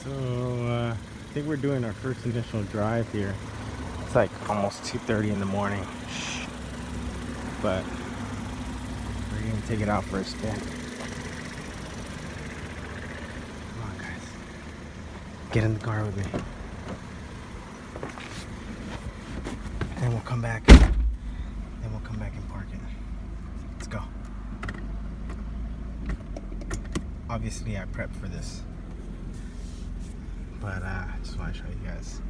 So I think we're doing our first initial drive here. It's like almost 2:30 in the morning, but we're gonna take it out for a spin. Come on, guys, get in the car with me. Then we'll come back. Then we'll come back and park it. Let's go. Obviously, I prepped for this, but I just want to show you guys.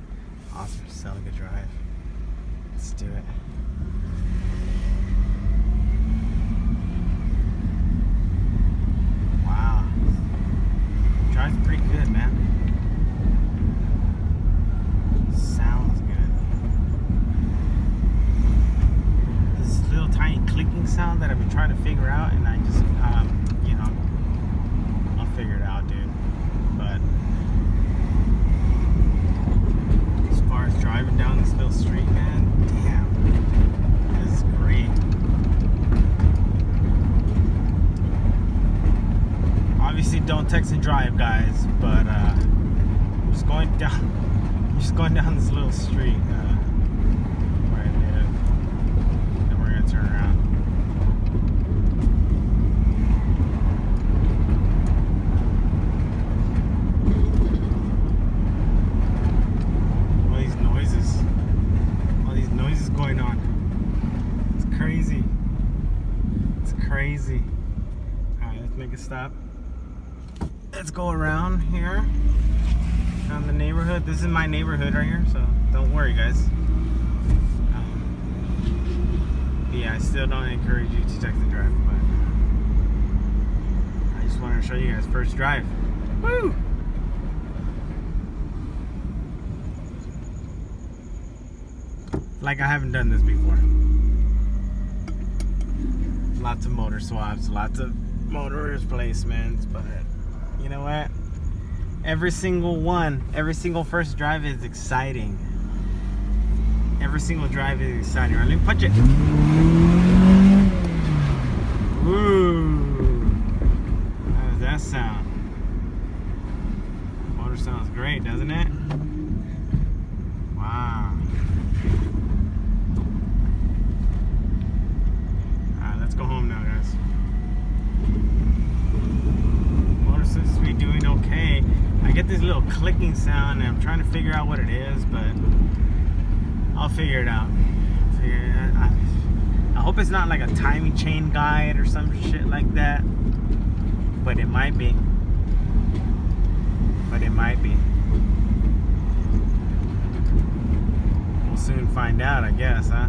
Awesome Celica drive. Let's do it. Wow, drives pretty good, man. Sounds good. This little tiny clicking sound that I've been trying to figure out, and I just, I'll figure it out, dude. But as far as driving down this little street, man, damn, this is great. Obviously, don't text and drive, guys. But I'm just going down this little street where I live. Then we're gonna turn around. Going on. It's crazy. It's crazy. Alright, let's make a stop. Let's go around here. Around the neighborhood. This is my neighborhood right here, so don't worry, guys. Yeah, I still don't encourage you to text and drive, but I just wanted to show you guys first drive. Woo! Like I haven't done this before. Lots of motor swaps, lots of motor replacements, but you know what? Every single first drive is exciting. Every single drive is exciting. Right, let me punch it. Woo! How does that sound? Motor sounds great, doesn't it? Wow. Go home now, guys. Motor seems to be doing okay. I get this little clicking sound and I'm trying to figure out what it is, but I'll figure it out. I hope it's not like a timing chain guide or some shit like that, but it might be. We'll soon find out, I guess, huh?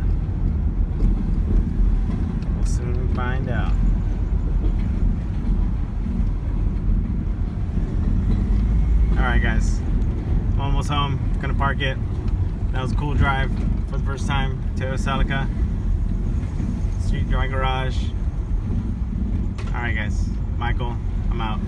Soon find out. Alright, guys, I'm almost home. Gonna park it. That was a cool drive for the first time to Celica Street Dry Garage. Alright, guys, Michael, I'm out.